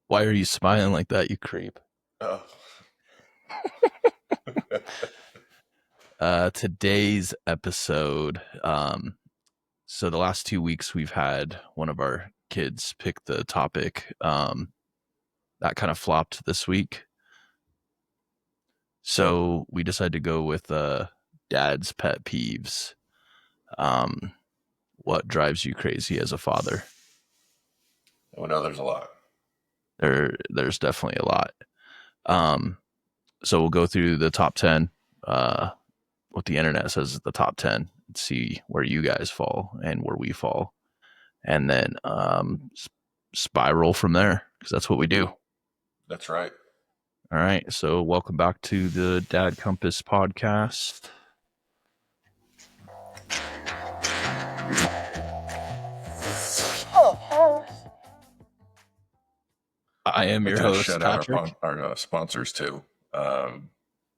Why are you smiling like that, you creep? Oh. Today's episode. So the last 2 weeks we've had one of our kids pick the topic. That kind of flopped this week. So we decided to go with Dad's Pet Peeves. Um, what drives you crazy as a father? Oh no, there's a lot. There's definitely a lot. Um, so we'll go through the top 10, what the internet says is the top 10, and see where you guys fall and where we fall. And then spiral from there because that's what we do. That's right. All right. So, welcome back to the Dad Compass podcast. I am I'd like your to host, shout out Patrick. our sponsors too. Um,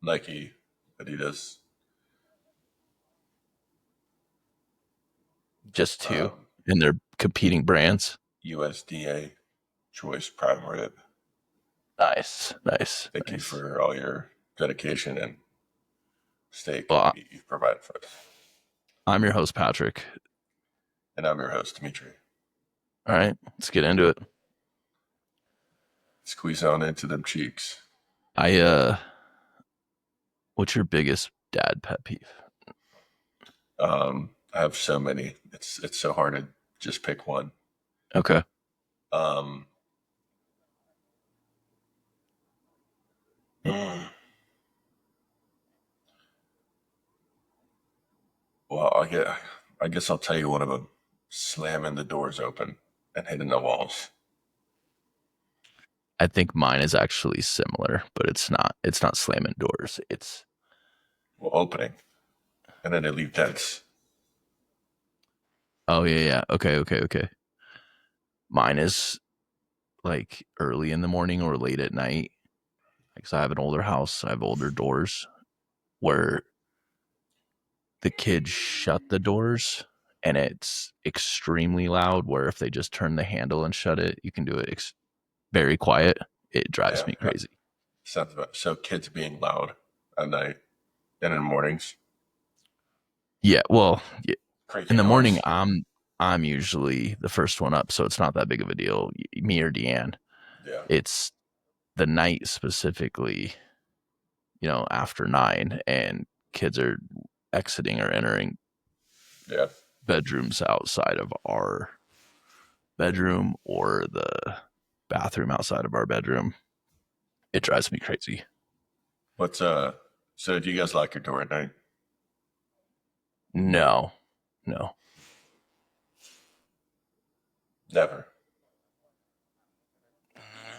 Nike, Adidas, Just two, um, and they're competing brands. USDA, Choice Prime Rib. Nice, nice, Thank you nice. for all your dedication and steak Well, you've provided for us. I'm your host, Patrick. And I'm your host, Dmitry. All right, let's get into it. Squeeze on into them cheeks. I what's your biggest dad pet peeve? I have so many. It's so hard to just pick one. Okay. Um, well, I guess I'll tell you one of them. Slamming the doors open and hitting the walls. I think mine is actually similar, but it's not. It's not slamming doors. It's Well, opening. And then they leave dents. oh yeah, yeah. Okay, okay, okay. Mine is like early in the morning or late at night. Because I have an older house, I have older doors where the kids shut the doors and it's extremely loud. Where if they just turn the handle and shut it, you can do it very quiet. It drives Yeah. me crazy. So kids being loud at night and in the mornings. Yeah, well, in Creaking the morning, hogs. I'm usually the first one up, so it's not that big of a deal. Me or Deanne. Yeah. It's the night specifically, after 9, and kids are exiting or entering Yeah. bedrooms outside of our bedroom or the bathroom outside of our bedroom. It drives me crazy. What's so do you guys lock your door at night? No, no, Never.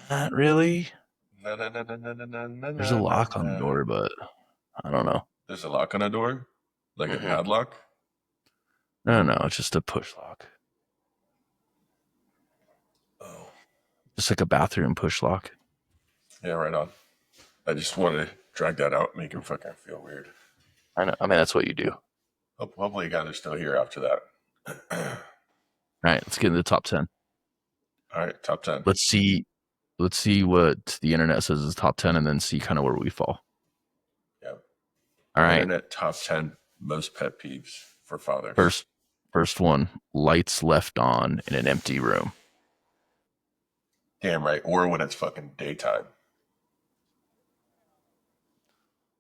not really. No, no, no, no, no, no, no, no, There's a no, no, lock on the no. door, but I don't know. There's a lock on the door? Like a Mm-mm. padlock? No, no, it's just a push lock. Oh. Just like a bathroom push lock. Yeah, right on. I just wanted to drag that out, make him fucking feel weird. I know. I mean, that's what you do. Hopefully you guys are still here after that. All right, let's get into the top 10. All right, top 10. Let's see. Let's see what the internet says is top 10, and then see kind of where we fall. Yeah. All right. Internet top 10 most pet peeves for fathers. First one: lights left on in an empty room. Damn right. Or when it's fucking daytime.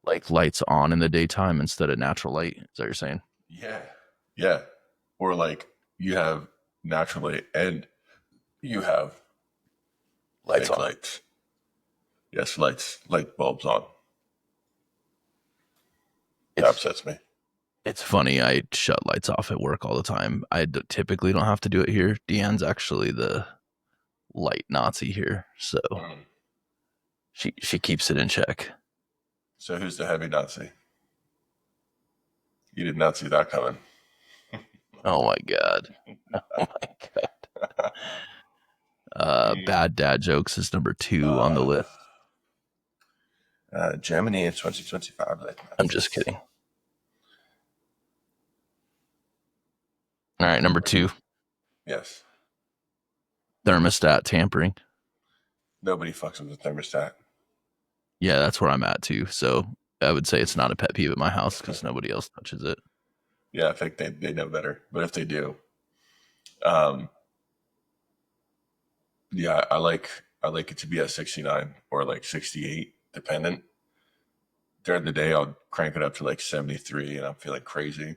Like lights on in the daytime instead of natural light. Is that what you're saying? Yeah. Yeah. Or like you have natural light and you have Lights fake on. lights. Yes, light bulbs on. That It's upsets me. it's funny. I shut lights off at work all the time. Typically don't have to do it here. Deanne's actually the light Nazi here, so Mm. she keeps it in check. So who's the heavy Nazi? You did not see that coming. Oh my god. Oh my god. Bad dad jokes is number 2 on the uh, list. Germany in 2025. I'm just kidding. All right, number 2, Yes. thermostat tampering. Nobody fucks with the thermostat. Yeah, that's where I'm at too. So I would say it's not a pet peeve at my house because nobody else touches it. Yeah, I think they know better. But if they do, um, yeah, I like it to be at 69 or like 68, dependent. During the day, I'll crank it up to like 73, and I'm feeling crazy.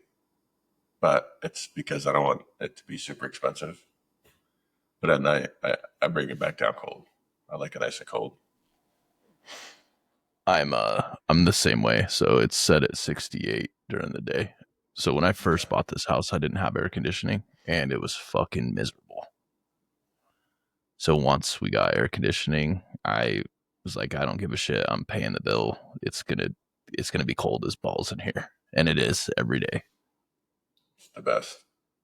But it's because I don't want it to be super expensive. But at night, I bring it back down cold. I like it nice and cold. I'm the same way. So it's set at 68 during the day. So when I Okay. first bought this house, I didn't have air conditioning and it was fucking miserable. So once we got air conditioning, I was like, I don't give a shit. I'm paying the bill. It's gonna be cold as balls in here. And it is every day. It's the best.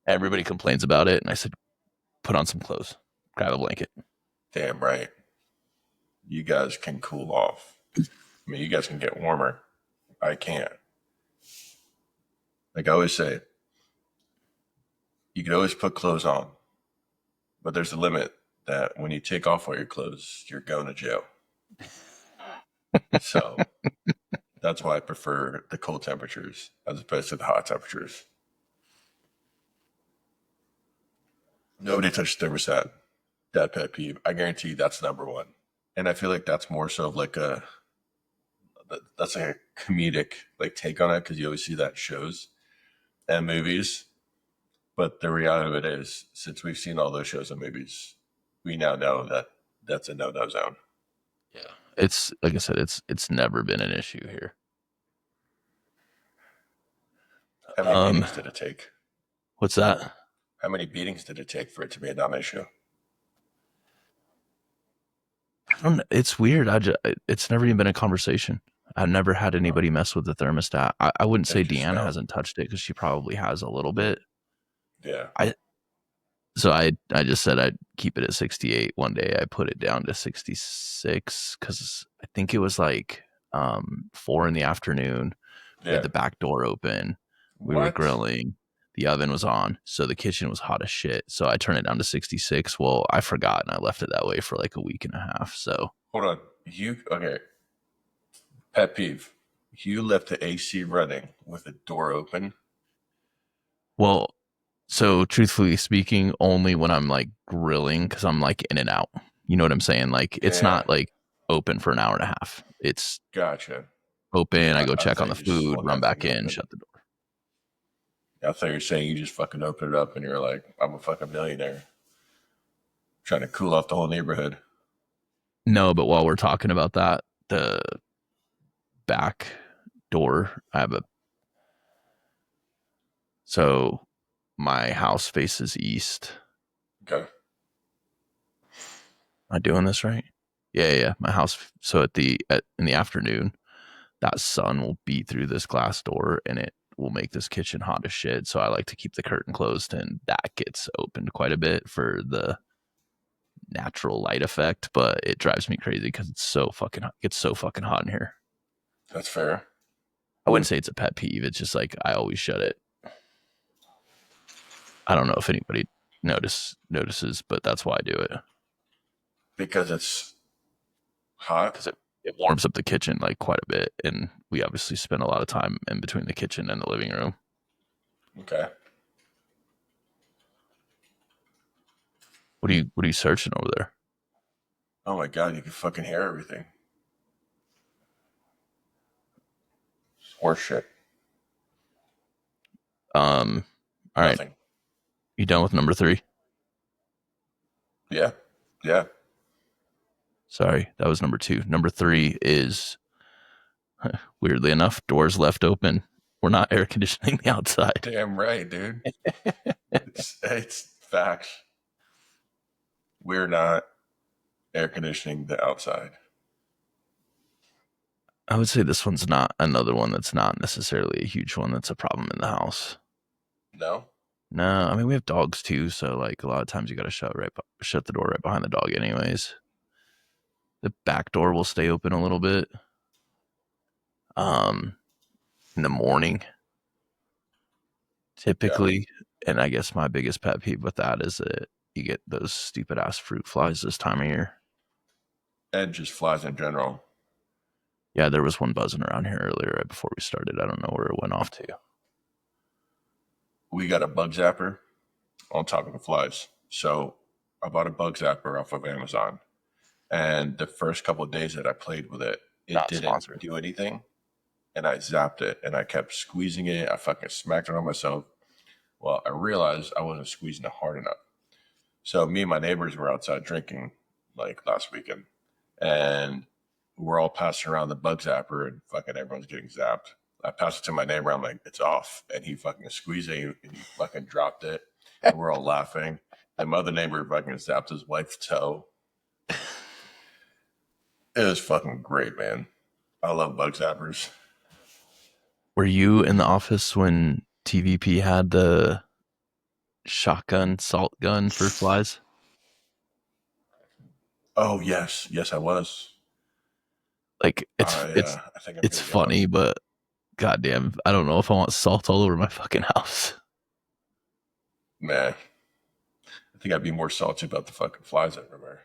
Everybody complains about it. And I said, put on some clothes, grab a blanket. Damn right. You guys can cool off. I mean, you guys can get warmer. I can't. Like I always say, you can always put clothes on, but there's a limit that when you take off all your clothes, you're going to jail. So that's why I prefer the cold temperatures as opposed to the hot temperatures. Nobody touched thermostat. Dad pet peeve. I guarantee that's number one. And I feel like that's more so of like that's like a comedic like take on it because you always see that in shows and movies. But the reality of it is, since we've seen all those shows and movies, we now know that that's a no zone. Yeah. It's like I said, it's never been an issue here. How many Um, beatings did it take? what's that? How many beatings did it take for it to be a non-issue? I don't know. It's weird. It's never even been a conversation. I've never had anybody mess with the thermostat. I wouldn't They say just Deanna know. hasn't touched it because she probably has a little bit. Yeah. I so I just said I'd keep it at 68. One day I put it down to 66 because I think it was like 4 in the afternoon. We had Yeah. the back door open. We were What? grilling. The oven was on, so the kitchen was hot as shit. So I turned it down to 66. Well, I forgot and I left it that way for like a week and a half. So Hold on. You okay? Pet peeve. You left the AC running with the door open. well, so truthfully speaking, only when I'm like grilling because I'm like in and out. You know what I'm saying? Like it's Yeah. not like open for an hour and a half. It's Gotcha. open. I go I check thought on you the just food, swung run that back thing in, open. shut the door. I thought you were saying you just fucking opened it up and you're like, I'm a fucking millionaire trying to cool off the whole neighborhood. No, but while we're talking about that, the back door, I have a so my house faces east. Okay. Am I doing this right? Yeah, yeah. My house. So in the afternoon, that sun will beat through this glass door, and it will make this kitchen hot as shit. So I like to keep the curtain closed, and that gets opened quite a bit for the natural light effect. But it drives me crazy because it's so fucking hot in here. That's fair. I wouldn't say it's a pet peeve. It's just like I always shut it. I don't know if anybody notices, but that's why I do it Because it's hot. because it warms up the kitchen like quite a bit, and we obviously spend a lot of time in between the kitchen and the living room. Okay. What are you searching over there? Oh my God, you can fucking hear everything. It's horse shit. Um, all right, Nothing. you done with number three? Yeah. Yeah. Sorry, that was number two. Number three is weirdly enough doors left open. We're not air conditioning the outside. Damn right, dude. It's facts. We're not air conditioning the outside. I would say this one's not another one that's not necessarily a huge one that's a problem in the house. No? No, I mean we have dogs too, so like a lot of times you got to shut the door right behind the dog, anyways. The back door will stay open a little bit. Um, in the morning, Yeah. typically, and I guess my biggest pet peeve with that is that you get those stupid ass fruit flies this time of year. and just flies in general. Yeah, there was one buzzing around here earlier right before we started. I don't know where it went off to. We got a bug zapper on top of the flies. So I bought a bug zapper off of Amazon. And the first couple of days that I played with it, it Not didn't sponsored. do anything. And I zapped it and I kept squeezing it. I fucking smacked it on myself. Well, I realized I wasn't squeezing it hard enough. So me and my neighbors were outside drinking like last weekend. And we're all passing around the bug zapper and fucking everyone's getting zapped. I passed it to my neighbor. I'm like, it's off. And he fucking squeezed it and he fucking dropped it. And we're all laughing. And my other neighbor fucking zapped his wife's toe. It was fucking great, man. I love bug zappers. Were you in the office when TVP had the shotgun salt gun for flies? Oh yes, yes, I was. Like I think I'm it's gonna get one. funny, but goddamn, I don't know if I want salt all over my fucking house. Man, I think I'd be more salty about the fucking flies everywhere.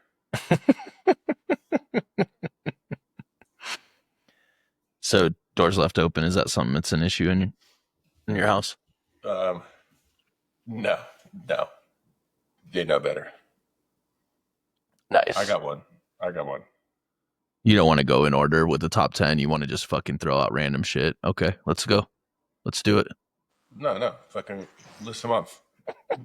So doors left open, is that something that's an issue in your house? Um, no, no, they know better. I Nice. got one. I got one. You don't want to go in order with the top 10. You want to just fucking throw out random shit. Okay, let's go. Let's do it. No, no, fucking list them off.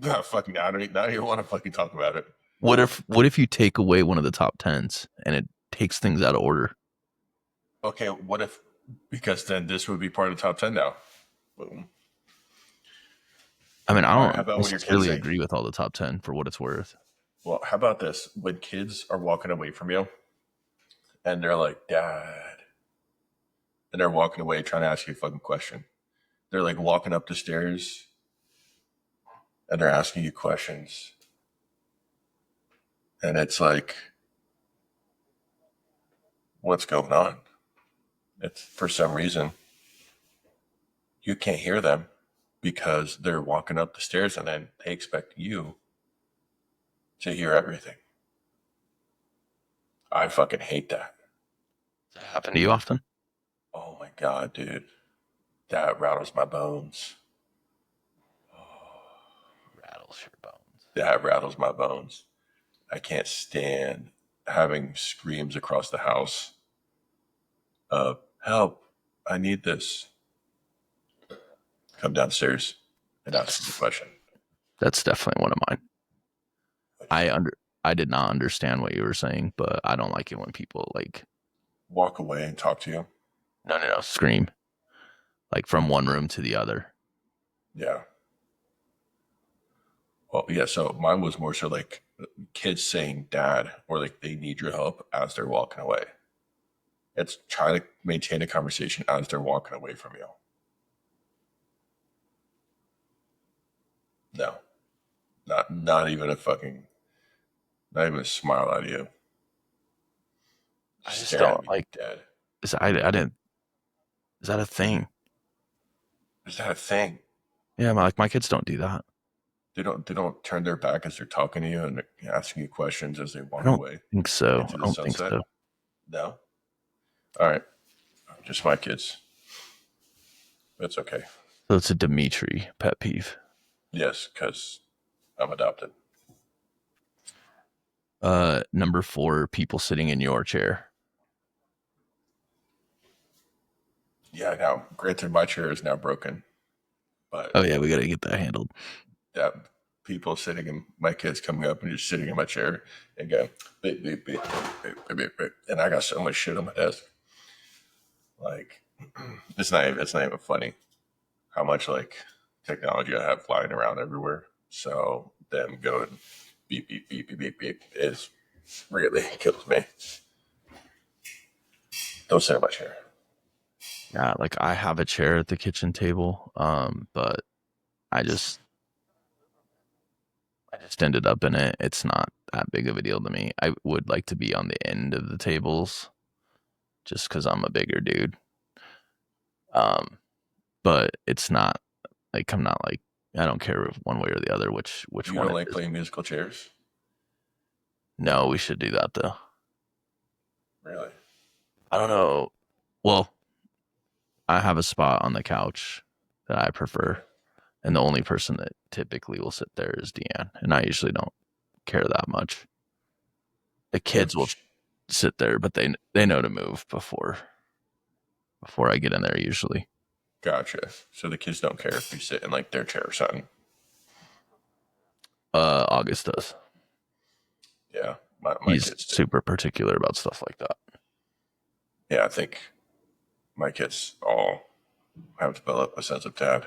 No, fucking, I don't even want to fucking talk about it. What if you take away one of the top 10s and it takes things out of order? Okay, what if, because then this would be part of the top 10 now. Boom. I mean, I All right, how don't about when your kids necessarily say, agree with all the top 10 for what it's worth. well, how about this? When kids are walking away from you and they're like, Dad, and they're walking away trying to ask you a fucking question. They're like walking up the stairs and they're asking you questions. And it's like, what's going on? It's for some reason you can't hear them because they're walking up the stairs and then they expect you to hear everything. I fucking hate that. Does that happen to you often? Oh my God, dude. That rattles my bones. Rattles your bones. That rattles my bones. I can't stand having screams across the house of help, I need this. Come downstairs and ask me a That's question. that's definitely one of mine. I under I did not understand what you were saying, but I don't like it when people like Walk away and talk to you. no scream like from one room to the other. Yeah. Well, yeah. So mine was more so like kids saying dad or like they need your help as they're walking away. It's trying to maintain a conversation as they're walking away from you. No, not even a fucking, not even a smile out of you. I Just just staring at don't me like. dead. I didn't. Is that a thing? Is that a thing? Yeah, my kids don't do that. They don't turn their back as they're talking to you and asking you questions as they I walk don't away think so. into I the don't think sunset. so. No. All right. Just my kids. That's okay. So it's a Dmitry pet peeve. Yes, because I'm adopted. Number 4, people sitting in your chair. Yeah, now granted my chair is now broken, but Oh yeah, we gotta get that handled. that people sitting in my kids coming up and just sitting in my chair and going beep beep beep beep beep beep, beep. And I got so much shit on my desk. Like it's not even funny how much like technology I have flying around everywhere. So them going beep beep beep beep beep beep is really kills me. Don't sit in my chair. Yeah, like I have a chair at the kitchen table, but I just I just ended up in it. It's not that big of a deal to me. I would like to be on the end of the tables just because I'm a bigger dude. Um, but it's not like I'm not like I don't care if one way or the other which You one don't it like is. playing musical chairs? No, we should do that though. Really? I don't know. Well, I have a spot on the couch that I Okay. prefer, and the only person that typically will sit there is Deanne, and I usually don't care that much. The kids will If sit there, but they know to move before I get in there usually. Gotcha. So the kids don't care if you sit in like their chair or something. August does. Yeah, my He's kids do. super particular about stuff like that. Yeah, I think my kids all have developed a sense of tab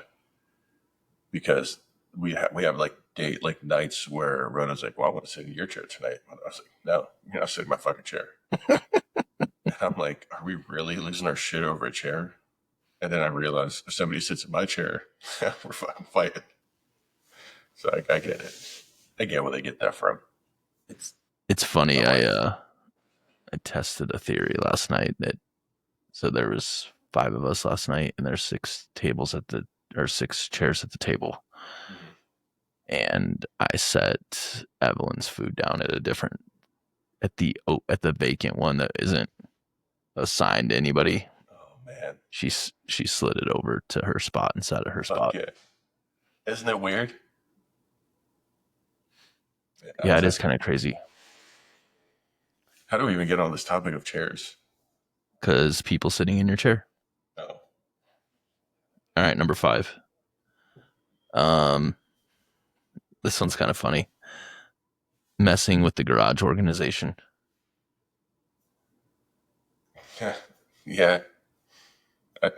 because we have like date like nights where Rona's like, "Well, I want to sit in your chair tonight." And I was like, "No, you're not sitting in my fucking chair." And I'm like, "Are we really losing our shit over a chair?" And then I realized if somebody sits in my chair, we're fucking fighting. So I get it. I get where they get that from. It's it's My funny. wife. I tested a theory last night that so there was five of us last night, and there's six tables at the or six chairs at the table, Mhm. and I set Evelyn's food down at a different at the vacant one that isn't assigned to anybody. Oh man, She slid it over to her spot and sat at her fuck spot. yeah! Isn't it weird? Yeah, Yeah, it is kind of crazy how do we even get on this topic of chairs? because people sitting in your chair. Oh, All right, number five. Um, this one's kind of funny. Messing with the garage organization. yeah. I,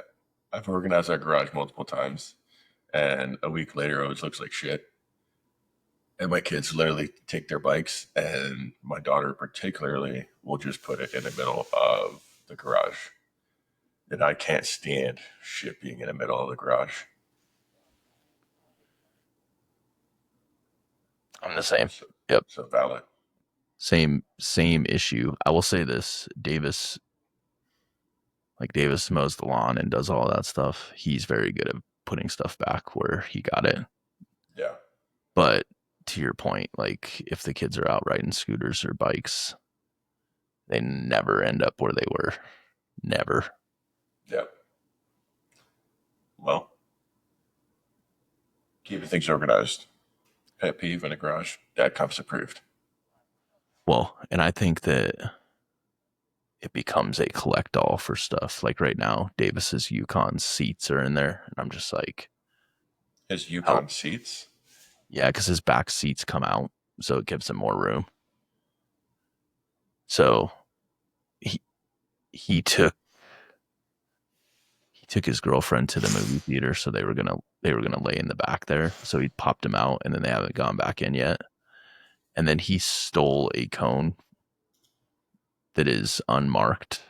I've organized our garage multiple times, and a week later, it always looks like shit. And my kids literally take their bikes, and my daughter particularly will just put it in the middle of the garage. And I can't stand shit being in the middle of the garage. I'm the same. So, Yep. so valid. Same issue. I will say this, Davis mows the lawn and does all that stuff. He's very good at putting stuff back where he got it. Yeah, But to your point, like if the kids are out riding scooters or bikes, they never end up where they were. Never. yeah. Well, keeping things organized. Pet peeve in a garage. Dad comes approved. Well, and I think that it becomes a collect all for stuff. Like right now, Davis's Yukon seats are in there. And I'm just like, His how Yukon seats. yeah, because his back seats come out, so it gives him more room. So he he took he took his girlfriend to the movie theater, so they were gonna lay in the back there. So he popped them out, and then they haven't gone back in yet. And then he stole a cone that is unmarked,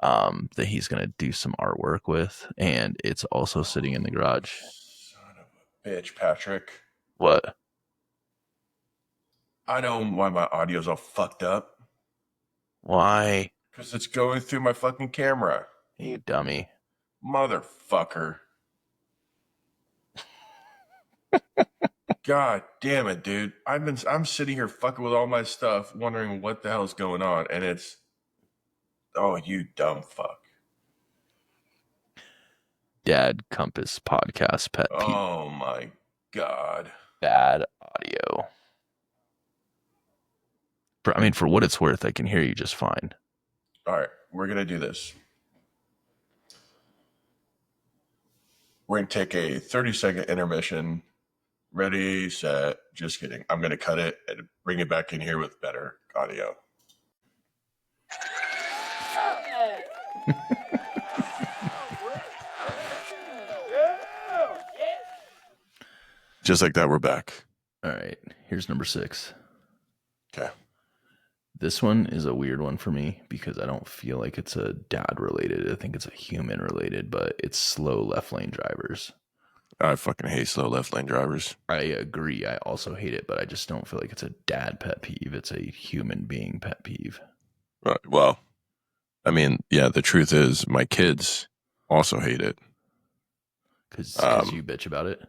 that he's gonna do some artwork with, and it's also sitting in the garage. Son of a bitch, Patrick. What? I know why my audio's all fucked up. Why? Because it's going through my fucking camera. You dummy. Motherfucker. God damn it, dude. I'm sitting here fucking with all my stuff, wondering what the hell's going on, and it's oh you dumb fuck. Dad Compass podcast pet peeve. Oh my god. Bad audio. For what it's worth, I can hear you just fine. Alright, we're gonna do this. We're gonna take a 30-second intermission. Ready, set, just kidding. I'm gonna cut it and bring it back in here with better audio. Just like that, we're back. All right, here's number six. Okay. This one is a weird one for me because I don't feel like it's a dad related. I think it's a human related, but it's slow left lane drivers. I fucking hate slow left lane drivers. I agree. I also hate it, but I just don't feel like it's a dad pet peeve. It's a human being pet peeve. Right. Well, I mean, yeah, the truth is my kids also hate it. Because you bitch about it.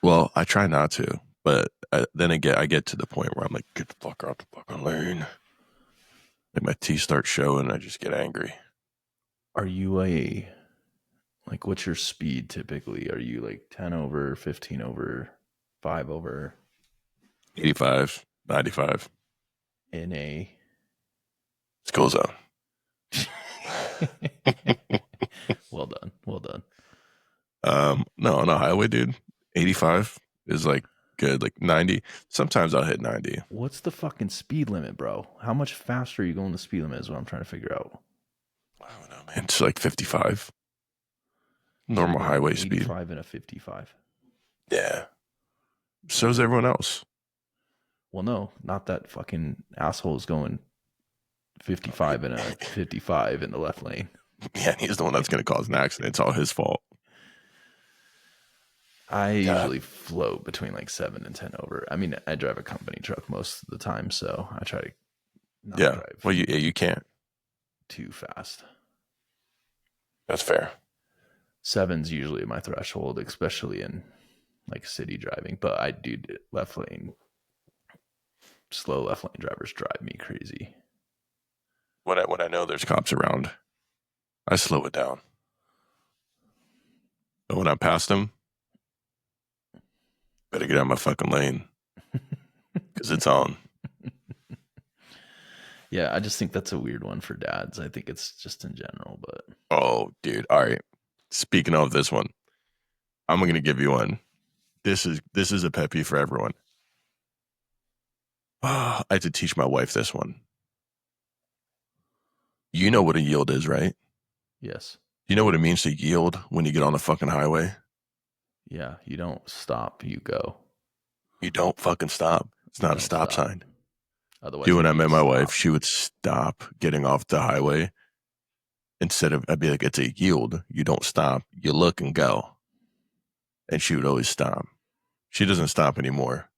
Well, I try not to, but then again, I get to the point where I'm like, get the fuck out the fucking lane. Like my teeth start showing, I just get angry. Are you like, what's your speed typically? Are you like 10 over, 15 over, 5 over 85, 95. in a. School zone. Well done. Well done. No, on a highway, dude. 85 is like good. Like 90. Sometimes I'll hit 90. What's the fucking speed limit, bro? How much faster are you going the speed limit is what I'm trying to figure out. I don't know, man. It's like 55. So you're Normal going highway speed. 85 and a 55. Yeah. So's everyone else. Well, no, not that fucking asshole is going 55 and a 55 in the left lane. Yeah, he's the one that's going to cause an accident. It's all his fault. I usually float between like 7 and 10 over. I mean, I drive a company truck most of the time, so I try to not drive Well, you can't. too fast. That's fair. 7's usually my threshold, especially in like city driving. But I do left lane. Slow left lane drivers drive me crazy. When I know there's cops around, I slow it down. But when I'm past them, better get out of my fucking lane because it's on. Yeah, I just think that's a weird one for dads. I think it's just in general, but Oh, dude. All right. Speaking of this one, I'm going to give you one. This is a pet peeve for everyone. I had to teach my wife this one. You know what a yield is, right? yes. You know what it means to yield when you get on the fucking highway? Yeah, you don't stop, you go. You don't fucking stop. It's You not a don't stop sign. Otherwise, Dude, it'd when I be a met my wife, stop. she would stop getting off the highway. Instead of, I'd be like, it's a yield. You don't stop. You look and go. And she would always stop. She doesn't stop anymore.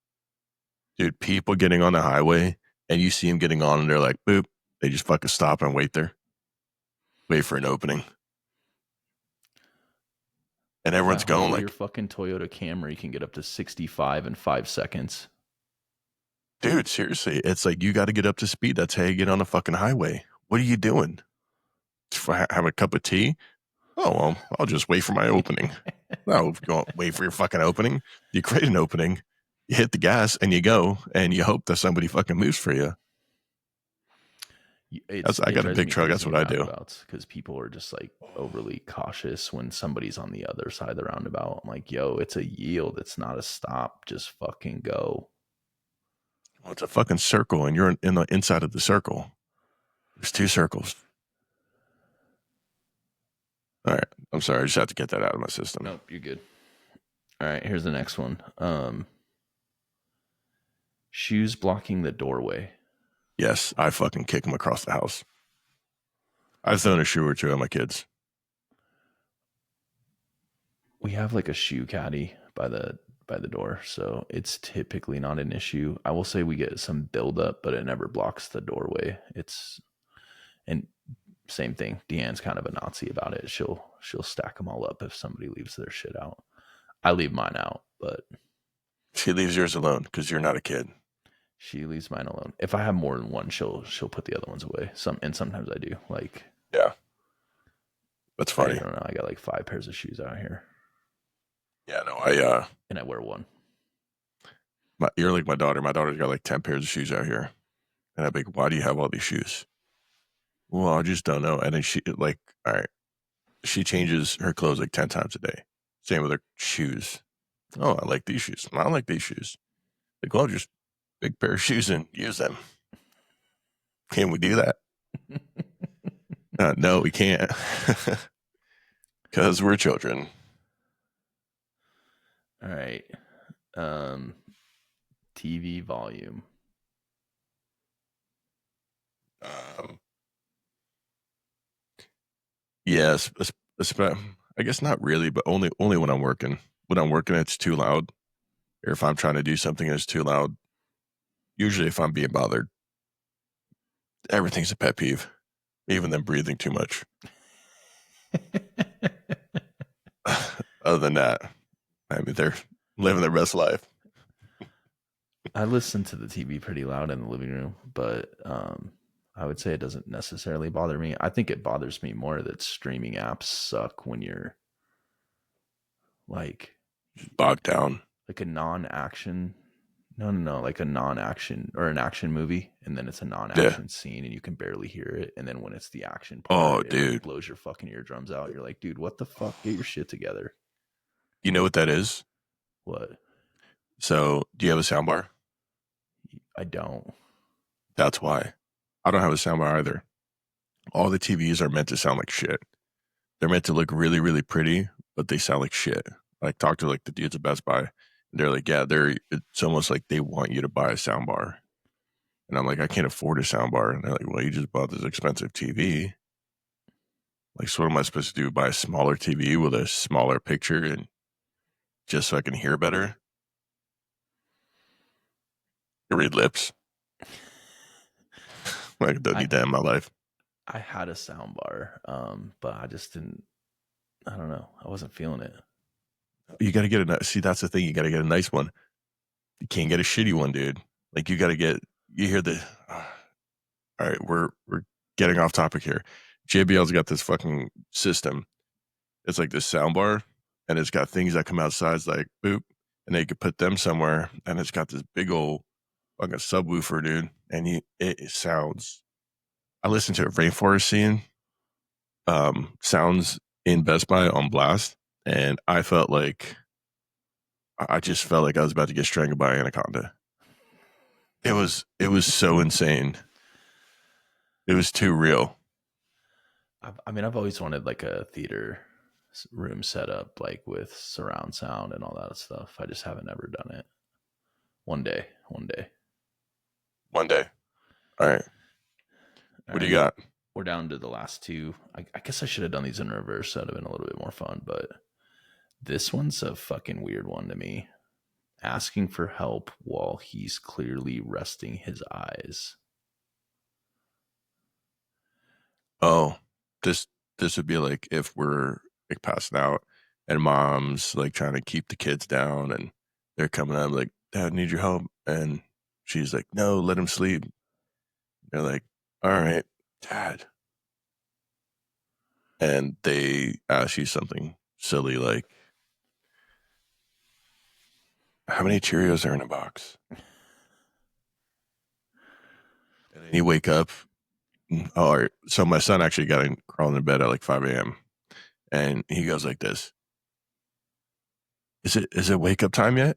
Dude, people getting on the highway and you see them getting on and they're like, boop. They just fucking stop and wait there. Wait for an opening. And Yeah, everyone's going hopefully your like, fucking Toyota Camry can get up to 65 in 5 seconds. dude, seriously. It's like, you got to get up to speed. That's how you get on the fucking highway. What are you doing? Have a cup of tea? Oh, well, I'll just wait for my opening. No, if you want to wait for your fucking opening, you create an opening, you hit the gas and you go and you hope that somebody fucking moves for you. I It got a drives big me truck. That's crazy what in I do. roundabouts because people are just like overly cautious when somebody's on the other side of the roundabout. I'm like, yo, it's a yield. It's not a stop. Just fucking go. Well, it's a fucking circle and you're in the inside of the circle. There's 2 circles. All right. I'm sorry. I just had to get that out of my system. Nope, you're good. All right, here's the next one. Shoes blocking the doorway. Yes, I fucking kick them across the house. I've thrown a shoe or two at my kids. We have like a shoe caddy by the door, so it's typically not an issue. I will say we get some buildup, but it never blocks the doorway. And same thing. Deanne's kind of a Nazi about it. She'll stack them all up if somebody leaves their shit out. I leave mine out, but She leaves yours alone because you're not a kid. she leaves mine alone. If I have more than one, she'll put the other ones away. Sometimes I do. Like, yeah, that's funny. I don't know. I got like 5 pairs of shoes out here. Yeah, no, and I wear one. You're like my daughter. My daughter's got like 10 pairs of shoes out here. And I'm like, why do you have all these shoes? Well, I just don't know. And then she, like, all right, she changes her clothes like 10 times a day. Same with her shoes. Oh, I like these shoes. I don't like these shoes. Like, well, just big pair of shoes and use them. Can we do that? No, we can't. Because we're children. All right. TV volume. Yes, I guess not really, but only when I'm working. When I'm working, it's too loud. Or if I'm trying to do something and it's too loud. Usually, if I'm being bothered, everything's a pet peeve. Even them breathing too much. Other than that, I mean, they're living their best life. I listen to the TV pretty loud in the living room, but I would say it doesn't necessarily bother me. I think it bothers me more that streaming apps suck when you're like Just bogged down. like a non-action no, like a non-action or an action movie, and then it's a Yeah. non-action scene and you can barely hear it, and then when it's the action Oh, part it like dude. blows your fucking eardrums out. You're like, dude, what the fuck, get your shit together. You know what that is? What? So, do you have a soundbar? I don't. That's why. I don't have a soundbar either. All the TVs are meant to sound like shit. They're meant to look really, really pretty, but they sound like shit. Like, talk to like the dudes at Best Buy, and they're like, yeah, it's almost like they want you to buy a soundbar. And I'm like, I can't afford a soundbar. And they're like, well, you just bought this expensive TV. Like, so what am I supposed to do? Buy a smaller TV with a smaller picture and just so I can hear better? Read lips. Like, I don't I need that in my life. I had a sound bar, but I just didn't. I don't know. I wasn't feeling it. You got to get a, see, that's the thing. You got to get a nice one. You can't get a shitty one, dude. Like, you got to get, you hear the, all right, we're getting off topic here. JBL's got this fucking system. It's like this sound bar, and it's got things that come outside. It's like, boop, and they could put them somewhere, and it's got this big old fucking subwoofer, dude. And it sounds, I listened to a rainforest scene, sounds in Best Buy on blast, and I just felt like I was about to get strangled by an anaconda. It was so insane. It was too real. I've always wanted like a theater room set up, like with surround sound and all that stuff. I just haven't ever done it. One day, one day. One day. All right. All What do you right, got? we're down to the last two. I guess I should have done these in reverse. That'd have been a little bit more fun, but this one's a fucking weird one to me. Asking for help while he's clearly resting his eyes. Oh, this this would be like if we're like passing out and mom's like trying to keep the kids down and they're coming up like, Dad, I need your help. And she's like, no, let him sleep. They're like, all right, Dad. And they ask you something silly like, how many Cheerios are in a box? And then you wake up. Oh, all right. So my son actually got in crawling in bed at like 5 a.m. And he goes like this. Is it wake up time yet?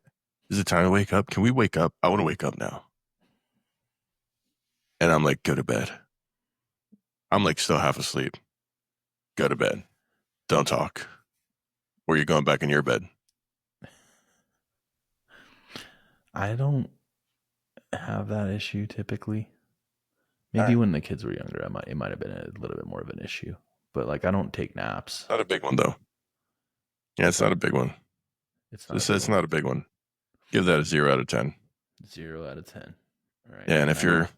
Is it time to wake up? Can we wake up? I want to wake up now. And I'm like, go to bed. I'm like still half asleep. Go to bed. Don't talk. Or you're going back in your bed. I don't have that issue typically. All Maybe right. when the kids were younger, it might have been a little bit more of an issue. But like, I don't take naps. Not a big one though. Yeah, it's not a big one. It's not a Just big it's one. not a big one. Give that a 0 out of 10. 0 out of 10. All right. Yeah, and if you're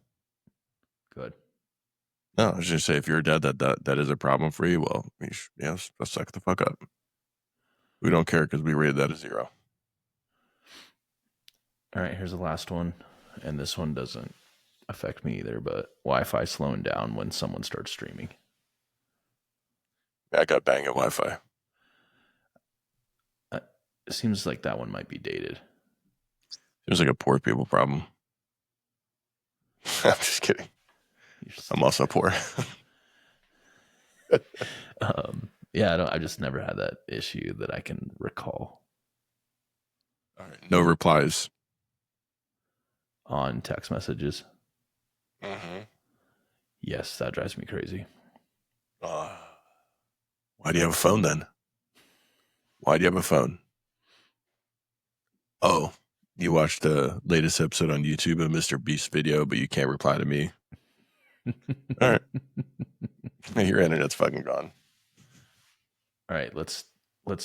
good. no, I was just say if you're a dad that is a problem for you, well, let's suck the fuck up. We don't care because we rated that a 0. All right. Here's the last one, and this one doesn't affect me either. But Wi-Fi slowing down when someone starts streaming. I got banging Wi-Fi. It seems like that one might be dated. Seems like a poor people problem. I'm just kidding. I'm also poor. Yeah, I just never had that issue that I can recall All right. No replies. on text messages. Mm-hmm. Yes, that drives me crazy. Why do you have a phone then? Why do you have a phone? Oh, you watched the latest episode on YouTube of Mr. Beast's video, but you can't reply to me. All right. Your internet's fucking gone. All right, let's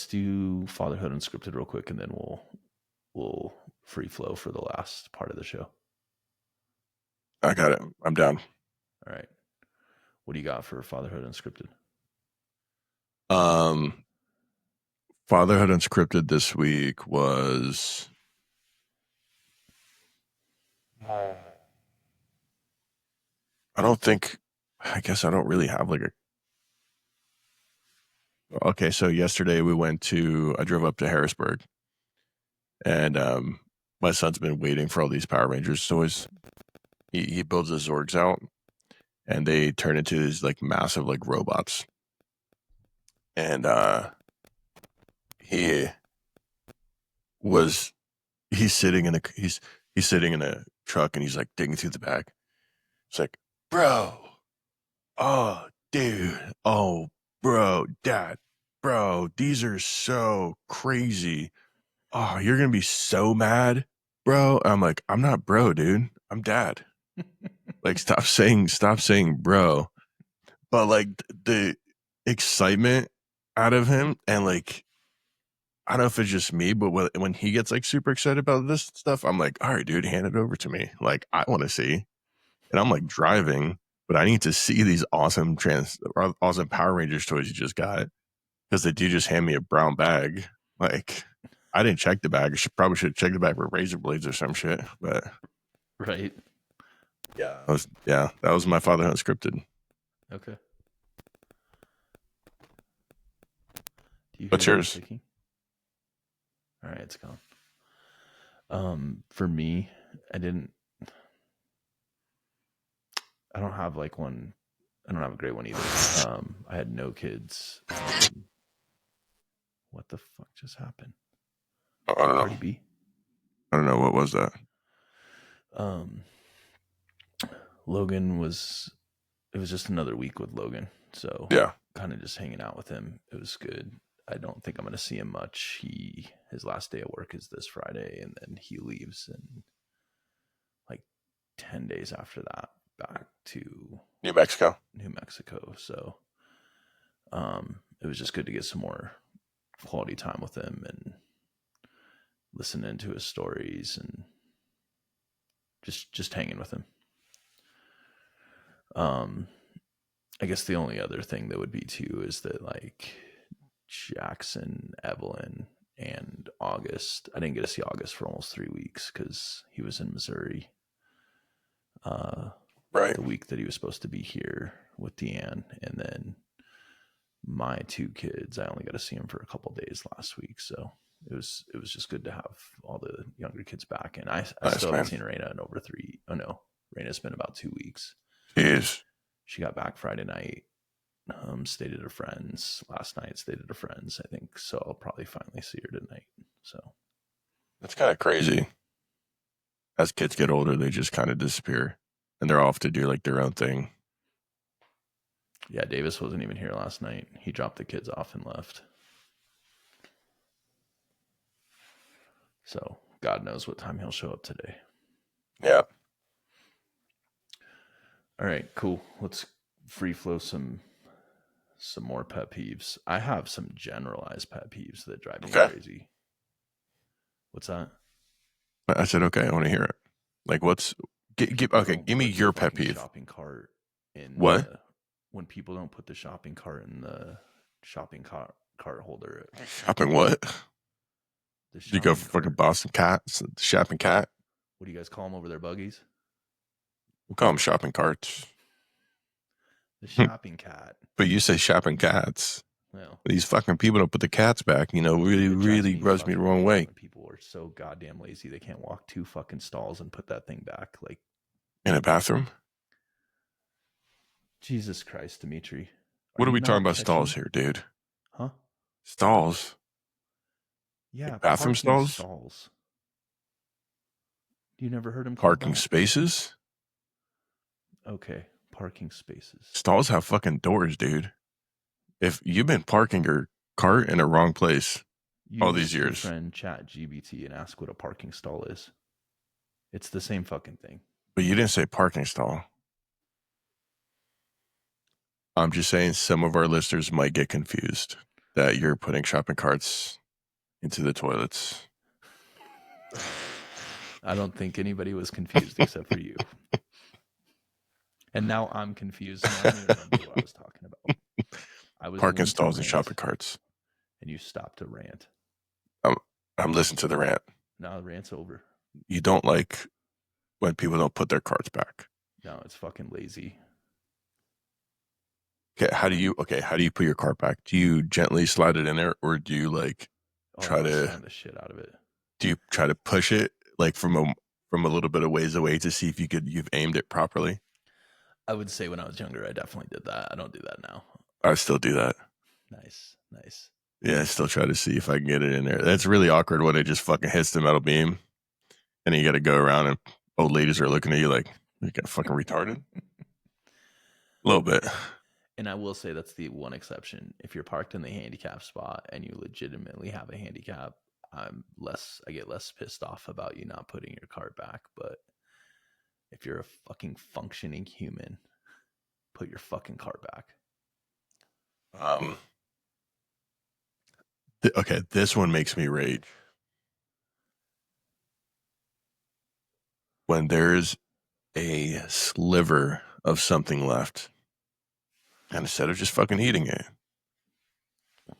do Fatherhood Unscripted real quick, and then we'll free flow for the last part of the show. I got it. I'm down. All right, what do you got for Fatherhood Unscripted? Fatherhood Unscripted this week was I don't think. I guess I don't really have like a. Okay, so yesterday I drove up to Harrisburg, and my son's been waiting for all these Power Rangers. So he builds his Zorgs out, and they turn into these like massive like robots. And he was he's sitting in he's sitting in a truck, and he's like digging through the back. It's like, bro, oh dude, oh bro, dad, bro, these are so crazy. Oh, you're gonna be so mad, bro. I'm like, I'm not bro, dude. I'm dad. Like, stop saying bro. But like the excitement out of him, and like, I don't know if it's just me, but when he gets like super excited about this stuff, I'm like, all right, dude, hand it over to me. Like, I want to see. And I'm like driving, but I need to see these awesome Power Rangers toys you just got, because they do just hand me a brown bag. Like, I didn't check the bag. Probably should have checked the bag for razor blades or some shit. But Right. that was my Fatherhood Unscripted. Okay. Do you hear What's that yours? ticking? All right, it's gone. For me, I don't have like one. I don't have a great one either. I had no kids. What the fuck just happened? I don't know. Cardi B. I don't know, what was that. Um, Logan was. It was just another week with Logan, so Yeah. kind of just hanging out with him. It was good. I don't think I'm going to see him much. His last day of work is this Friday, and then he leaves in like 10 days after that back to New Mexico. New Mexico. So it was just good to get some more quality time with him and listening to his stories and just hanging with him. I guess the only other thing that would be too is that like Jackson, Evelyn, and August. I didn't get to see August for almost 3 weeks because he was in Missouri. Right. The week that he was supposed to be here with Deanne, and then my two kids, I only got to see him for a couple days last week. So it was just good to have all the younger kids back. And I Nice, still man. haven't seen Raina in over 3. Oh no, Raina's been about 2 weeks. Jeez. She got back Friday night. Stayed at her friends last night. Stayed at her friends, I think. So I'll probably finally see her tonight. So That's kind of crazy. As kids get older, they just kind of disappear, and they're off to do like their own thing. yeah, Davis wasn't even here last night. He dropped the kids off and left. So God knows what time he'll show up today. Yeah. All right, cool. Let's free flow some more pet peeves. I have some generalized pet peeves that drive me crazy. What's that? I said, okay, I want to hear it. Like, give me your pet peeve. Shopping cart in What? When people don't put the shopping cart in the shopping cart holder. Shopping what? You go for fucking cart. Boston cat, shopping cat. What do you guys call them over there? Buggies? We'll call them shopping carts. The shopping cat. But you say shopping cats. Well, these fucking people don't put the cats back. Really rubs me the wrong way. People are so goddamn lazy they can't walk 2 fucking stalls and put that thing back. Like in a bathroom. Jesus Christ, Dmitry. What are we talking about stalls here, dude? Huh? Stalls? Yeah, like bathroom stalls? Stalls. You never heard him called parking that? Spaces? Okay, parking spaces. Stalls have fucking doors, dude. If you've been parking your cart in a wrong place all these years. Your friend ChatGPT and ask what a parking stall is. It's the same fucking thing. But you didn't say parking stall. I'm just saying some of our listeners might get confused that you're putting shopping carts into the toilets. I don't think anybody was confused except for you. And now I'm confused. And I don't even remember what I was talking about. I was parking stalls and shopping carts. And you stopped to rant. I'm listening to the rant. Now the rant's over. You don't like when people don't put their carts back. No, it's fucking lazy. How do you put your cart back? Do you gently slide it in there, or do you like Oh try no, I to slammed the shit out of it. push it like from a little bit of ways away to see if you've aimed it properly? I would say when I was younger, I definitely did that. I don't do that now. I still do that. Nice, nice. Yeah, I still try to see if I can get it in there. That's really awkward when it just fucking hits the metal beam, and then you got to go around, and old ladies are looking at you like you got fucking retarded. A little bit. And I will say that's the one exception. If you're parked in the handicap spot and you legitimately have a handicap, I get less pissed off about you not putting your cart back. But if you're a fucking functioning human, put your fucking cart back. Um, okay, this one makes me rage. When there's a sliver of something left, and instead of just fucking eating it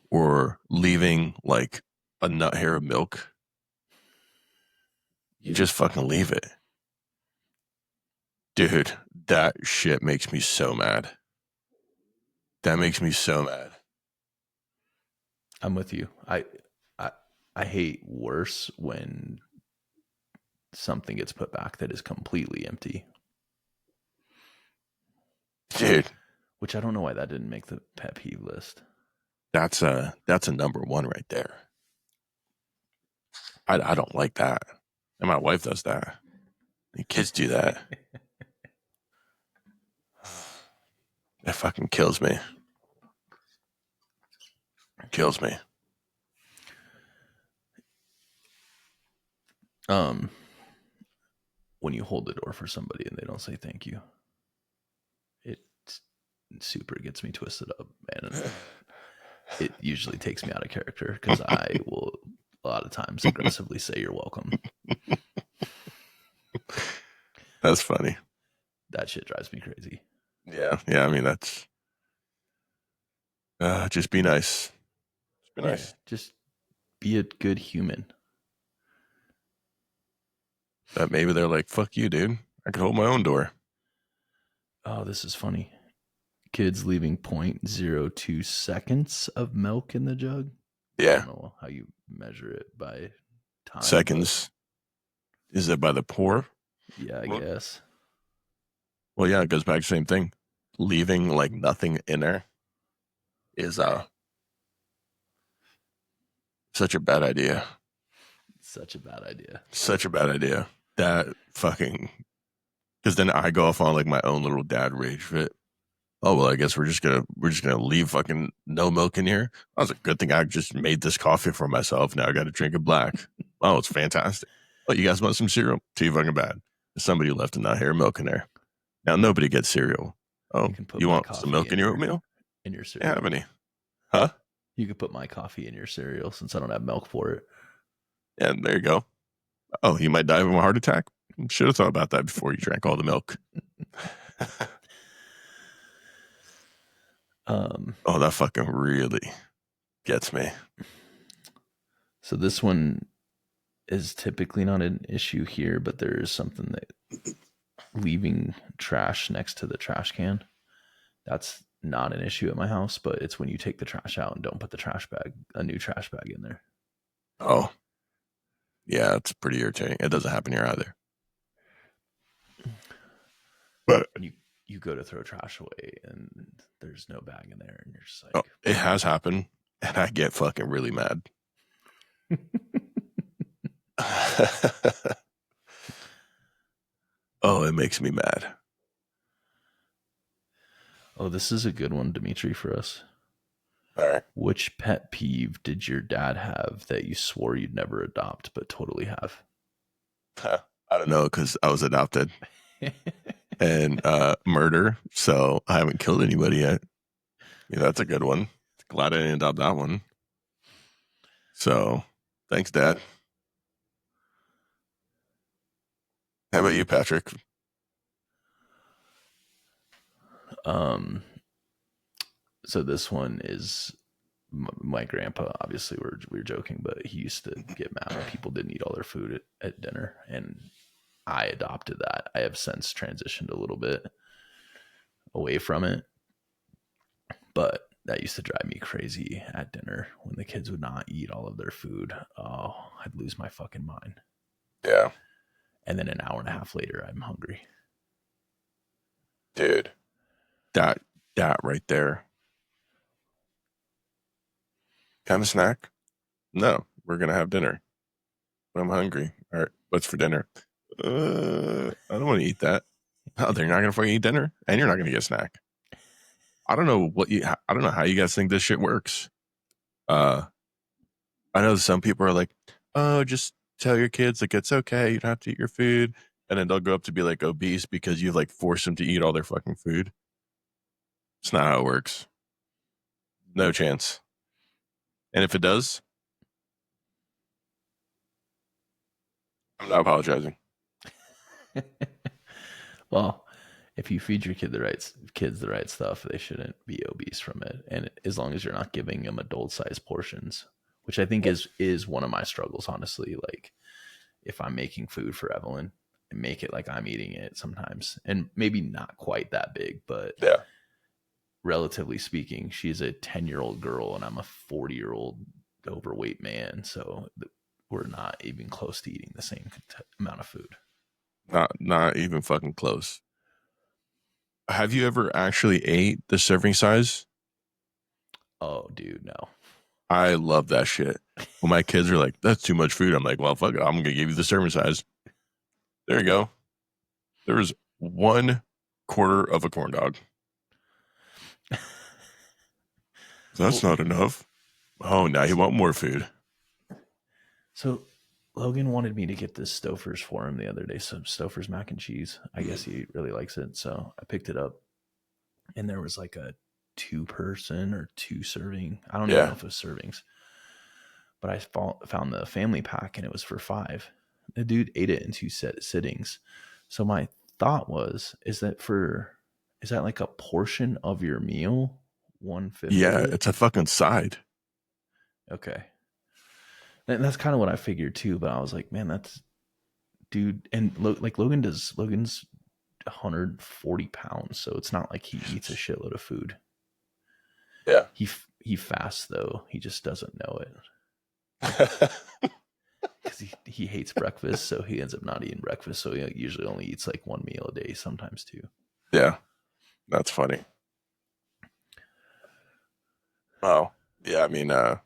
or leaving like a nut hair of milk, you just fucking leave it. Dude, that shit makes me so mad. That makes me so mad. I'm with you. I I hate worse when something gets put back that is completely empty. Dude, Which I don't know why that didn't make the pet peeve list. that's a number one right there. I don't like that. And my wife does that. The kids do that. It fucking kills me. Kills me. Um, when you hold the door for somebody and they don't say thank you, it super gets me twisted up, and it usually takes me out of character because I will a lot of times aggressively say you're welcome. That's funny. That shit drives me crazy. Yeah. Yeah. I mean, that's just be nice. Just be Yeah, nice. just be a good human. That maybe they're like, fuck you, dude. I could hold my own door. Oh, this is funny. Kids leaving 0.02 seconds of milk in the jug. I Yeah. don't know how you measure it by time, but Seconds. Is it by the pour? yeah, I Well, guess. well, yeah, it goes back to the same thing. Leaving like nothing in there is such a bad idea. Such a bad idea. Such a bad idea. That fucking because then I go off on like my own little dad rage fit. Oh well, I guess we're just gonna leave fucking no milk in here. That was a good thing I just made this coffee for myself. Now I got to drink it black. Oh, it's fantastic. Oh, you guys want some cereal? Too fucking bad. Somebody left a nut hair milk in there. Now nobody gets cereal. Oh, You can put you my want some coffee milk in your oatmeal? in your Yeah, have cereal. any? Huh? You could put my coffee in your cereal since I don't have milk for it. Yeah, there you go. Oh, you might die of a heart attack. Should have thought about that before you drank all the milk. Um, Oh, that fucking really gets me. so this one is typically not an issue here, but there is something that leaving trash next to the trash can. That's not an issue at my house, but it's when you take the trash out and don't put a new trash bag in there. Oh, yeah, it's pretty irritating. It doesn't happen here either. But And you go to throw trash away and there's no bag in there, and you're just oh, like, it has happened, and I get fucking really mad. Oh, it makes me mad. oh, this is a good one, Dmitry, for us. All right. Which pet peeve did your dad have that you swore you'd never adopt but totally have? I don't know because I was adopted and murder, so I haven't killed anybody yet. Yeah, that's a good one. Glad I didn't adopt that one. So, thanks, Dad. How about you, Patrick? um, so this one is my grandpa. Obviously, we were joking, but he used to get mad when people didn't eat all their food at dinner, and I adopted that. I have since transitioned a little bit away from it, but that used to drive me crazy at dinner when the kids would not eat all of their food. Oh, I'd lose my fucking mind. Yeah. And then an hour and a half later, I'm hungry. Dude. That right there. Have a snack? No, we're gonna have dinner. I'm hungry. All right, what's for dinner? I don't want to eat that. Oh, they're not gonna fucking eat dinner, and you're not gonna get a snack. I don't know I don't know how you guys think this shit works. Uh, I know some people are like, oh, just tell your kids like it's okay, you don't have to eat your food, and then they'll go up to be like obese because you like force them to eat all their fucking food. It's not how it works. No chance. And if it does, I'm not apologizing. Well, if you feed your kids the right stuff, they shouldn't be obese from it. And as long as you're not giving them adult-sized portions, which I think is one of my struggles, honestly. Like if I'm making food for Evelyn, and make it like I'm eating it sometimes, and maybe not quite that big, but Yeah. relatively speaking, she's a 10-year-old girl and I'm a 40-year-old overweight man. So we're not even close to eating the same amount of food. Not even fucking close. Have you ever actually ate the serving size? Oh, dude, no. I love that shit. When my kids are like, that's too much food, I'm like, well, fuck it. I'm going to give you the serving size. There you go. There was 1/4 of a corn dog. That's not enough. Oh, now you want more food. So Logan wanted me to get this Stouffer's for him the other day. So Stouffer's mac and cheese. I guess he really likes it. So I picked it up and there was like a 2-person or 2 serving. I don't even know Yeah. if it was servings, but I found the family pack and it was for 5. The dude ate it in 2 sittings. So my thought was, is that like a portion of your meal? 1/5 of Yeah. it? It's a fucking side. Okay. And that's kind of what I figured too, but I was like, man, that's dude. And like Logan's 140 pounds, so it's not like he eats a shitload of food. Yeah. He fasts though. He just doesn't know it because he hates breakfast, so he ends up not eating breakfast. So he usually only eats like 1 meal a day, sometimes 2. Yeah. That's funny. Oh, yeah. I mean, I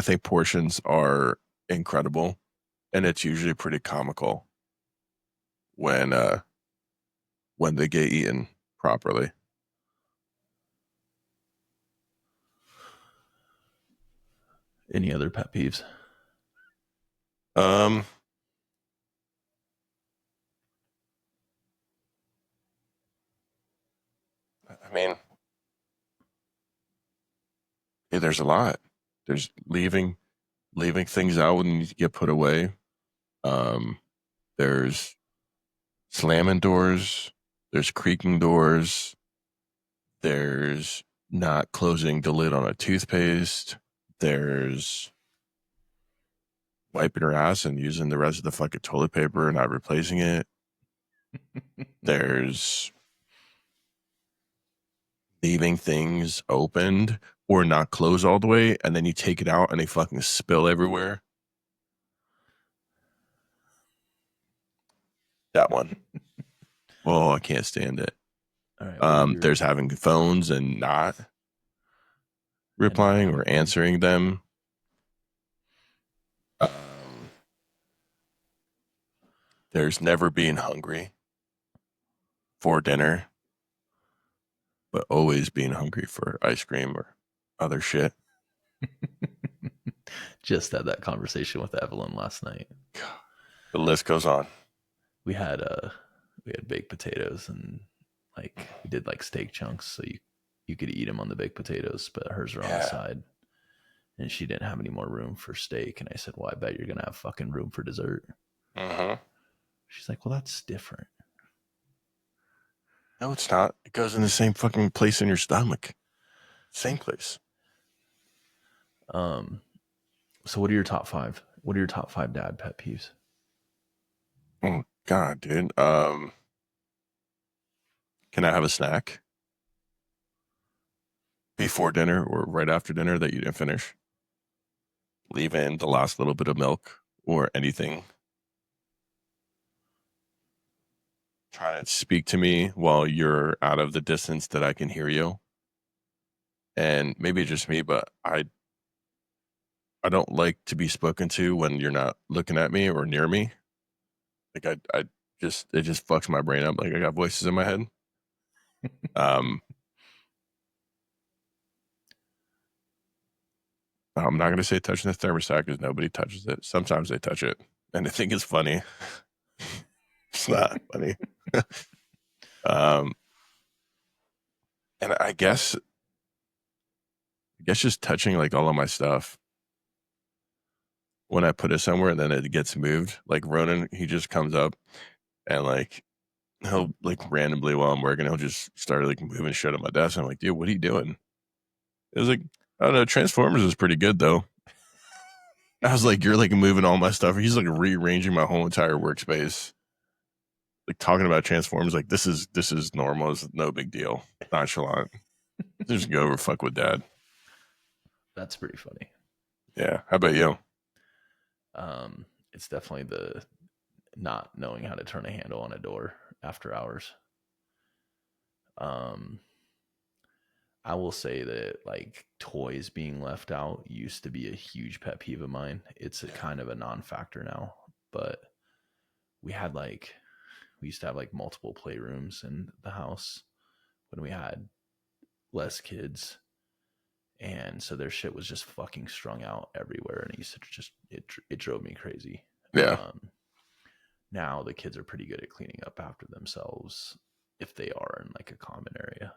think portions are incredible, and it's usually pretty comical when they get eaten properly. Any other pet peeves? Um, I mean, yeah, there's a lot. There's leaving things out when they need to get put away. Um, there's slamming doors. There's creaking doors. There's not closing the lid on a toothpaste. There's wiping her ass and using the rest of the fucking toilet paper and not replacing it. There's leaving things opened or not closed all the way, and then you take it out and they fucking spill everywhere. That one. Oh, I can't stand it. All right, what are your There's having phones and not replying or replying? answering them. Um, there's never being hungry for dinner, but always being hungry for ice cream or other shit. Just had that conversation with Evelyn last night. The list goes on. We had baked potatoes and like we did like steak chunks, so you could eat them on the baked potatoes, but hers are on the Yeah. side. And she didn't have any more room for steak. And I said, well, I bet you're gonna have fucking room for dessert. Mm-hmm. She's like, well, that's different. No, it's not. It goes in the same fucking place in your stomach. Same place. So what are your top 5 What are your top 5 dad pet peeves? Oh God, dude. Can I have a snack before dinner or right after dinner that you didn't finish? Leave in the last little bit of milk or anything. Try to speak to me while you're out of the distance that I can hear you. And maybe it's just me, but I don't like to be spoken to when you're not looking at me or near me. Like I just it just fucks my brain up. Like I got voices in my head. Um, I'm not gonna say touching the thermostat because nobody touches it. Sometimes they touch it, and they think it's funny. It's not funny. um, and I guess just touching like all of my stuff when I put it somewhere and then it gets moved. Like Ronan, he just comes up and like he'll like randomly while I'm working, he'll just start like moving shit on my desk. I'm like, dude, what are you doing? It was like, I don't know, Transformers is pretty good though. I was like, you're like moving all my stuff. He's like rearranging my whole entire workspace. Like talking about Transformers, like this is normal. It's no big deal. Nonchalant. Just go over fuck with dad. That's pretty funny. Yeah. How about you? It's definitely the not knowing how to turn a handle on a door after hours. Um, I will say that like toys being left out used to be a huge pet peeve of mine. It's a kind of a non-factor now, but we had like we used to have like multiple playrooms in the house when we had less kids, and so their shit was just fucking strung out everywhere, and it used to just it drove me crazy. Yeah. Now the kids are pretty good at cleaning up after themselves if they are in like a common area.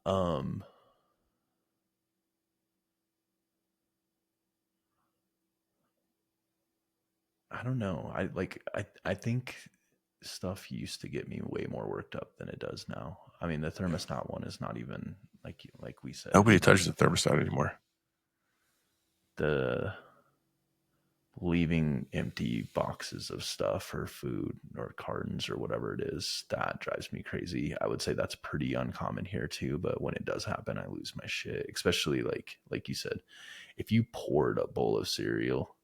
Um, I don't know. I think stuff used to get me way more worked up than it does now. I mean, the thermostat one is not even like we said, Nobody not touches even the thermostat anymore. the leaving empty boxes of stuff or food or cartons or whatever it is. That drives me crazy. I would say that's pretty uncommon here too, but when it does happen, I lose my shit. Especially like you said, if you poured a bowl of cereal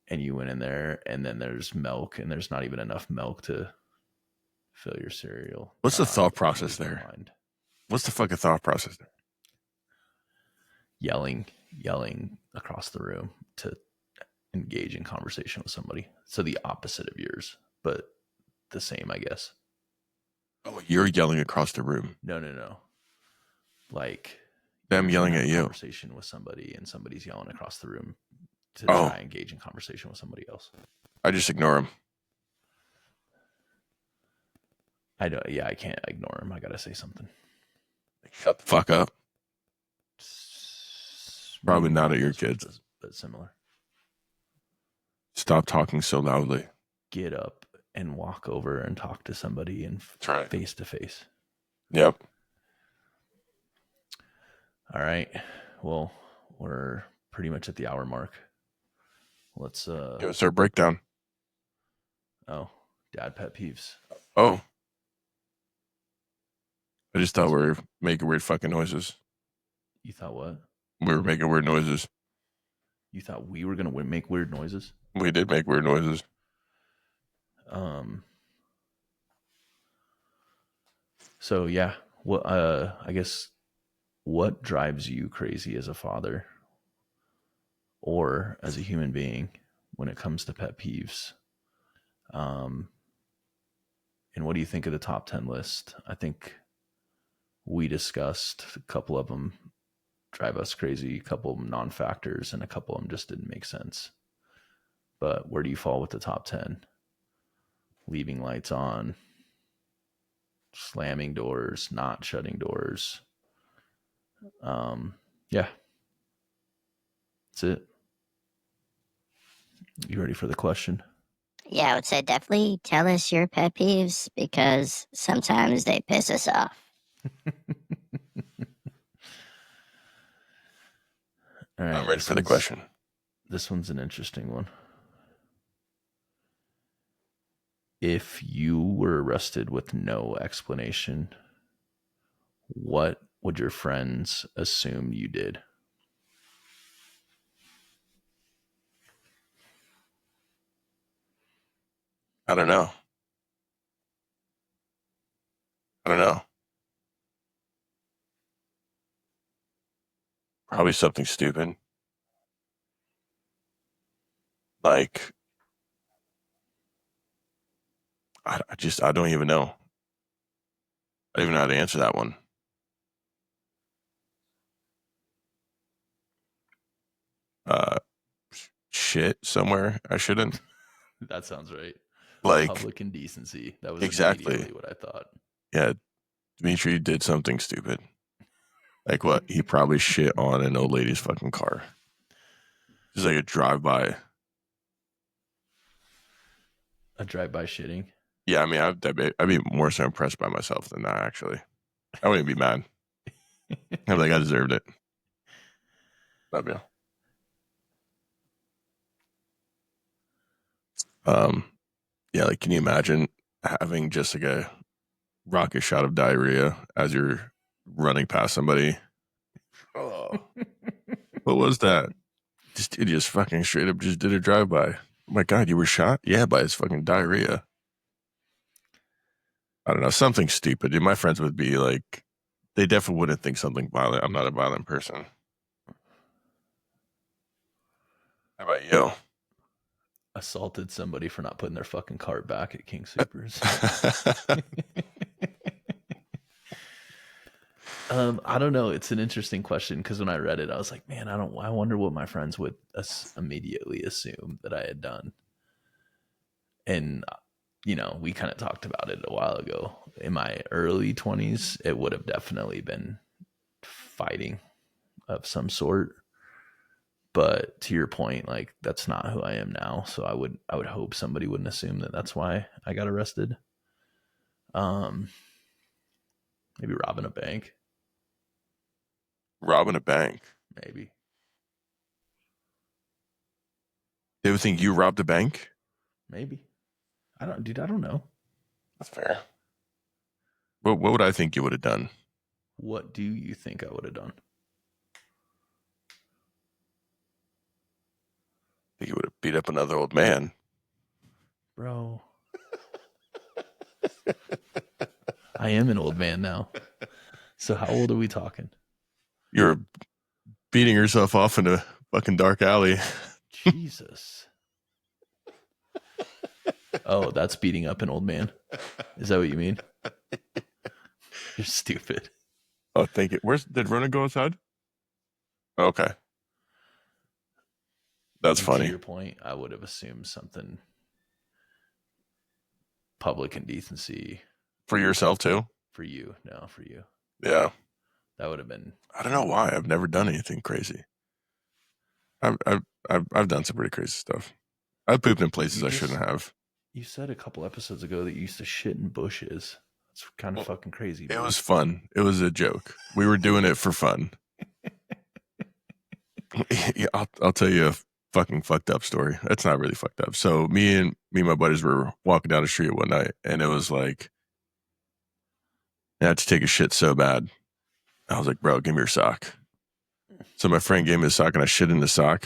and you went in there and then there's milk and there's not even enough milk to fill your cereal. What's the thought I process lose my there? mind. What's the fucking thought process there? Yelling across the room to engage in conversation with somebody. So the opposite of yours, but the same, I guess. Oh, you're yelling across the room. No. Like Them you're trying yelling to have at a you. conversation with somebody and somebody's yelling across the room to Oh, try and engage in conversation with somebody else. I just ignore them. I don't. Yeah, I can't ignore him. I gotta say something. Like, shut the fuck up. Probably Maybe not not at your those words, kids. but similar. Stop talking so loudly. Get up and walk over and talk to somebody and Try. face to face. Yep. All right. Well, we're pretty much at the hour mark. Let's Give us our breakdown. oh, dad pet peeves. Oh, I just thought we were making weird fucking noises. You thought what? We were making weird noises. You thought we were gonna make weird noises? We did make weird noises. So yeah, what I guess what drives you crazy as a father or as a human being when it comes to pet peeves? Um, and what do you think of the top 10 list? I think we discussed a couple of them drive us crazy, a couple of them non-factors, and a couple of them just didn't make sense. But where do you fall with the top 10? Leaving lights on, slamming doors, not shutting doors. Yeah, that's it. You ready for the question? Yeah, I would say definitely tell us your pet peeves because sometimes they piss us off. All right. I'm ready for the question. This one's an interesting one. If you were arrested with no explanation, what would your friends assume you did? I don't know. Probably something stupid. Like, I don't even know. I don't even know how to answer that one. Shit somewhere I shouldn't. That sounds right. Like, Public indecency. That was exactly. immediately what I thought. Yeah, Dmitry did something stupid. Like what? He probably shit on an old lady's fucking car. Just like a drive-by. A drive-by shitting. Yeah, I mean, I'd be more so impressed by myself than that, actually. I wouldn't be mad. I'd be like, I deserved it. Love you. Yeah, like, can you imagine having just like a rocket shot of diarrhea as you're running past somebody? Oh, what was that? He just fucking straight up just did a drive-by. Oh my God, you were shot? Yeah, by his fucking diarrhea. I don't know, something stupid. Dude, my friends would be like, they definitely wouldn't think something violent. I'm not a violent person. How about you? Assaulted somebody for not putting their fucking cart back at King Supers. I don't know. It's an interesting question because when I read it, I was like, man, I wonder what my friends would immediately assume that I had done. And, we kind of talked about it a while ago. In my early 20s, it would have definitely been fighting of some sort. But to your point, like that's not who I am now. So I would hope somebody wouldn't assume that that's why I got arrested. Maybe robbing a bank. Robbing a bank? Maybe. They would think you robbed a bank? Maybe. I don't know. That's fair. What would I think you would have done? What do you think I would have done? I think you would have beat up another old man. Bro. I am an old man now. So how old are we talking? You're beating yourself off in a fucking dark alley. Jesus. Oh, that's beating up an old man. Is that what you mean? You're stupid. Oh, thank you. Did Rona go outside? Okay. That's funny. To your point, I would have assumed something public indecency. For yourself too? For you. No, for you. Yeah. That would have been. I don't know why. I've never done anything crazy. I've done some pretty crazy stuff. I've pooped in places I shouldn't have. You said a couple episodes ago that you used to shit in bushes. It's kind of fucking crazy. It was fun. It was a joke. We were doing it for fun. Yeah, I'll tell you a fucking fucked up story. That's not really fucked up. So me and my buddies were walking down the street one night, and it was like, I had to take a shit so bad. I was like, bro, give me your sock. So my friend gave me the sock, and I shit in the sock,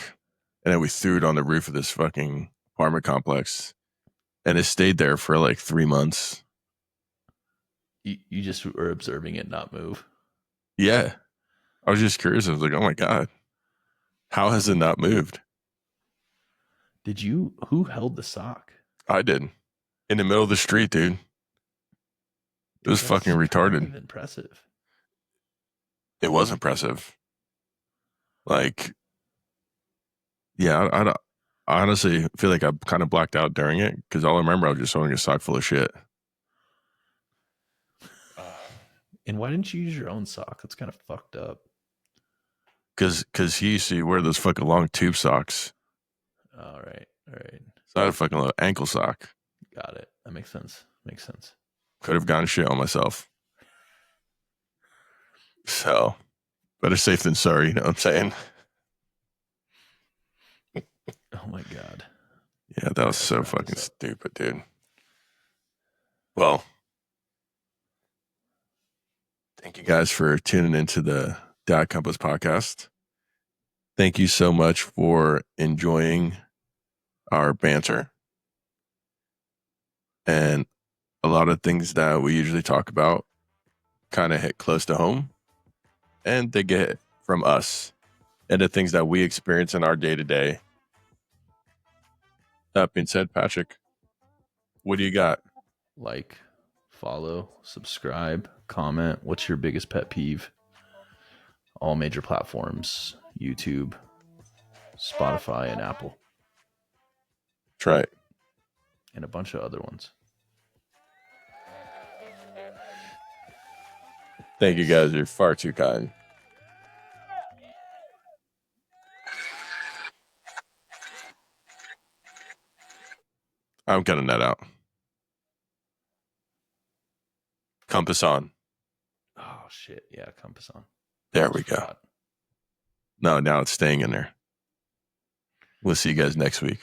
and then we threw it on the roof of this fucking apartment complex, and it stayed there for like 3 months. You just were observing it not move. Yeah. I was just curious. I was like, oh my God, how has it not moved? Who held the sock? I did. In the middle of the street, dude. It was fucking retarded. Kind of impressive. It was impressive. Like, yeah, I honestly feel like I kind of blacked out during it because all I remember I was just holding a sock full of shit. And why didn't you use your own sock? That's kind of fucked up. Because he used to wear those fucking long tube socks. All right. So I had a fucking little ankle sock. Got it. That makes sense. Could have gotten shit on myself. So, better safe than sorry, you know what I'm saying? Oh my god. Yeah, that was Let's so wrap fucking this up. stupid, dude. Well, thank you guys for tuning into the Dad Compass podcast. Thank you so much for enjoying our banter and a lot of things that we usually talk about kind of hit close to home, and they get from us and the things that we experience in our day to day. That being said, Patrick, what do you got? Like, follow, subscribe, comment. What's your biggest pet peeve? All major platforms, YouTube, Spotify, and Apple, Try it. and a bunch of other ones. Thank you guys. You're far too kind. I'm cutting that out. Compass on. Oh shit! Yeah, compass on. There we go. Forgot. No, now it's staying in there. We'll see you guys next week.